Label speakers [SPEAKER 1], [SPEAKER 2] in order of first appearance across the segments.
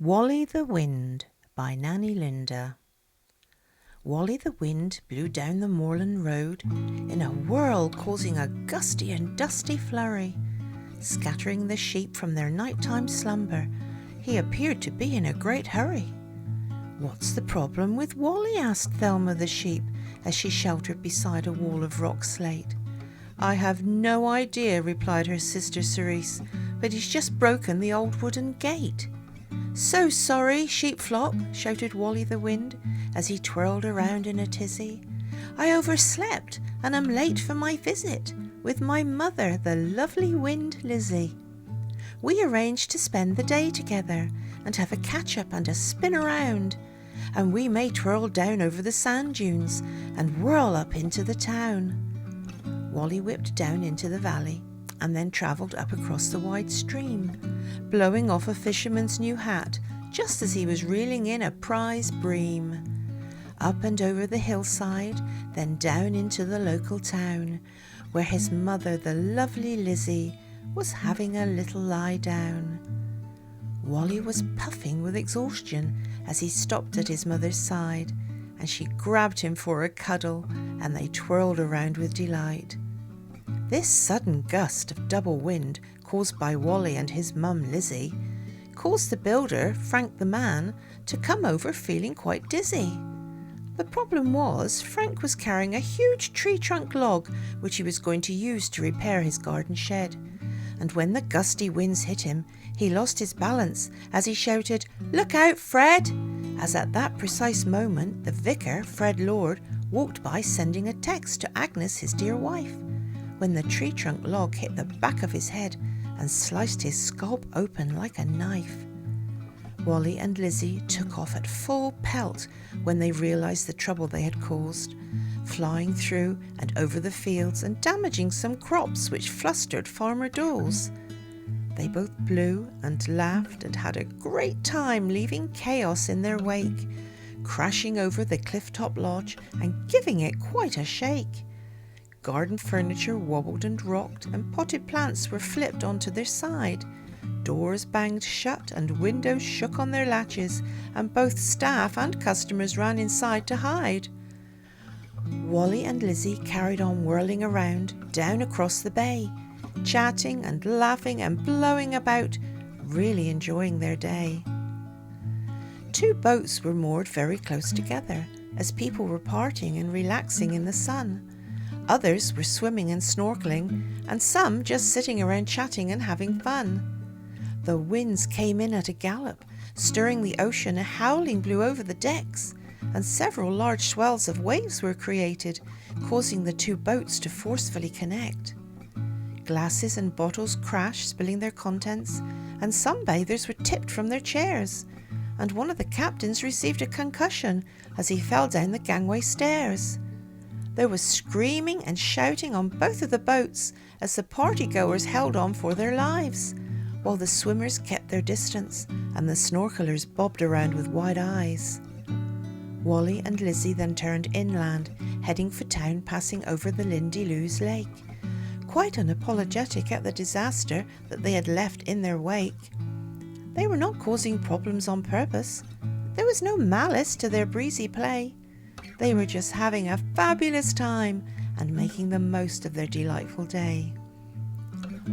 [SPEAKER 1] Wally the Wind by Nanny Linda. Wally the Wind blew down the moorland road in a whirl, causing a gusty and dusty flurry. Scattering the sheep from their nighttime slumber, he appeared to be in a great hurry. "What's the problem with Wally?" asked Thelma the sheep as she sheltered beside a wall of rock slate. "I have no idea," replied her sister Cerise, "but he's just broken the old wooden gate." "So sorry, sheep flock," shouted Wally the Wind as he twirled around in a tizzy. "I overslept and am late for my visit with my mother, the lovely wind Lizzie. We arranged to spend the day together and have a catch-up and a spin around, and we may twirl down over the sand dunes and whirl up into the town." Wally whipped down into the valley and then travelled up across the wide stream, blowing off a fisherman's new hat just as he was reeling in a prize bream. Up and over the hillside, then down into the local town, where his mother, the lovely Lizzie, was having a little lie down. Wally was puffing with exhaustion as he stopped at his mother's side, and she grabbed him for a cuddle, and they twirled around with delight. This sudden gust of double wind, caused by Wally and his mum Lizzie, caused the builder, Frank the man, to come over feeling quite dizzy. The problem was Frank was carrying a huge tree trunk log which he was going to use to repair his garden shed, and when the gusty winds hit him, he lost his balance as he shouted, "Look out, Fred!" as at that precise moment the vicar, Fred Lord, walked by sending a text to Agnes, his dear wife, when the tree trunk log hit the back of his head and sliced his scalp open like a knife. Wally and Lizzie took off at full pelt when they realised the trouble they had caused, flying through and over the fields and damaging some crops which flustered Farmer Dawes. They both blew and laughed and had a great time, leaving chaos in their wake, crashing over the cliff-top lodge and giving it quite a shake. Garden furniture wobbled and rocked, and potted plants were flipped onto their side. Doors banged shut and windows shook on their latches, and both staff and customers ran inside to hide. Wally and Lizzie carried on whirling around down across the bay, chatting and laughing and blowing about, really enjoying their day. Two boats were moored very close together as people were partying and relaxing in the sun. Others were swimming and snorkeling, and some just sitting around chatting and having fun. The winds came in at a gallop, stirring the ocean. A howling blew over the decks, and several large swells of waves were created, causing the two boats to forcefully connect. Glasses and bottles crashed, spilling their contents, and some bathers were tipped from their chairs, and one of the captains received a concussion as he fell down the gangway stairs. There was screaming and shouting on both of the boats as the partygoers held on for their lives, while the swimmers kept their distance and the snorkelers bobbed around with wide eyes. Wally and Lizzie then turned inland, heading for town, passing over the Lindy Lew's lake, quite unapologetic at the disaster that they had left in their wake. They were not causing problems on purpose. There was no malice to their breezy play. They were just having a fabulous time and making the most of their delightful day.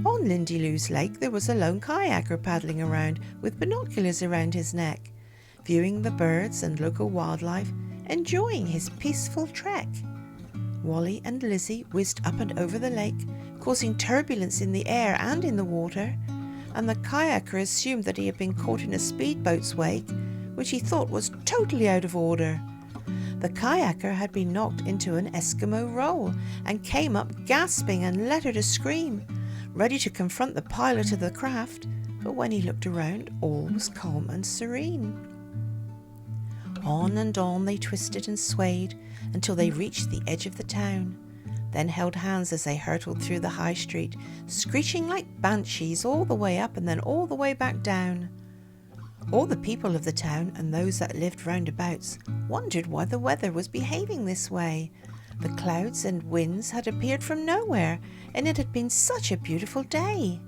[SPEAKER 1] On Lindy Lew's lake there was a lone kayaker paddling around with binoculars around his neck, viewing the birds and local wildlife, enjoying his peaceful trek. Wally and Lizzie whizzed up and over the lake, causing turbulence in the air and in the water, and the kayaker assumed that he had been caught in a speedboat's wake, which he thought was totally out of order. The kayaker had been knocked into an Eskimo roll and came up gasping and let out a scream, ready to confront the pilot of the craft, but when he looked around, all was calm and serene. On and on they twisted and swayed until they reached the edge of the town, then held hands as they hurtled through the high street, screeching like banshees all the way up and then all the way back down. All the people of the town and those that lived roundabouts wondered why the weather was behaving this way. The clouds and winds had appeared from nowhere, and it had been such a beautiful day.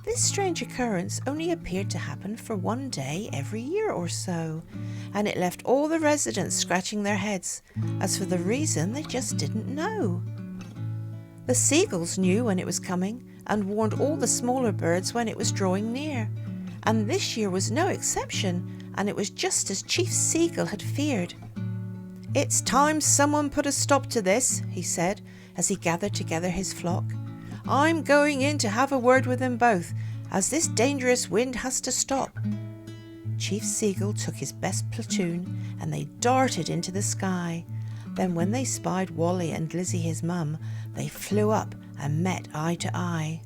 [SPEAKER 1] This strange occurrence only appeared to happen for one day every year or so, and it left all the residents scratching their heads. As for the reason, they just didn't know. The seagulls knew when it was coming and warned all the smaller birds when it was drawing near. And this year was no exception, and it was just as Chief Seagull had feared. "It's time someone put a stop to this," he said as he gathered together his flock. "I'm going in to have a word with them both, as this dangerous wind has to stop." Chief Seagull took his best platoon and they darted into the sky. Then when they spied Wally and Lizzie, his mum, they flew up and met eye to eye.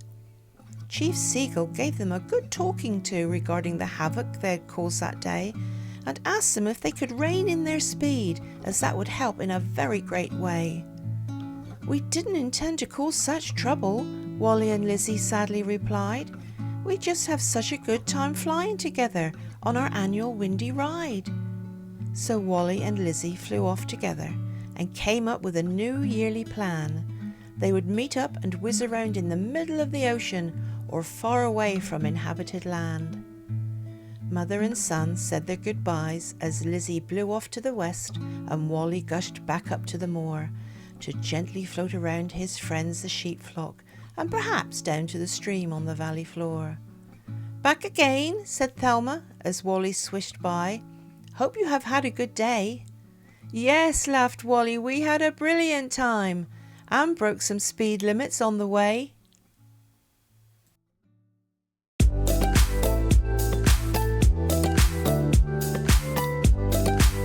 [SPEAKER 1] Chief Seagull gave them a good talking to regarding the havoc they had caused that day, and asked them if they could rein in their speed, as that would help in a very great way. "We didn't intend to cause such trouble," Wally and Lizzie sadly replied. "We just have such a good time flying together on our annual windy ride." So Wally and Lizzie flew off together and came up with a new yearly plan. They would meet up and whiz around in the middle of the ocean or far away from inhabited land. Mother and son said their goodbyes as Lizzie blew off to the west and Wally gushed back up to the moor to gently float around his friends the sheep flock and perhaps down to the stream on the valley floor. "Back again," said Thelma as Wally swished by. "Hope you have had a good day." "Yes," laughed Wally, "we had a brilliant time and broke some speed limits on the way."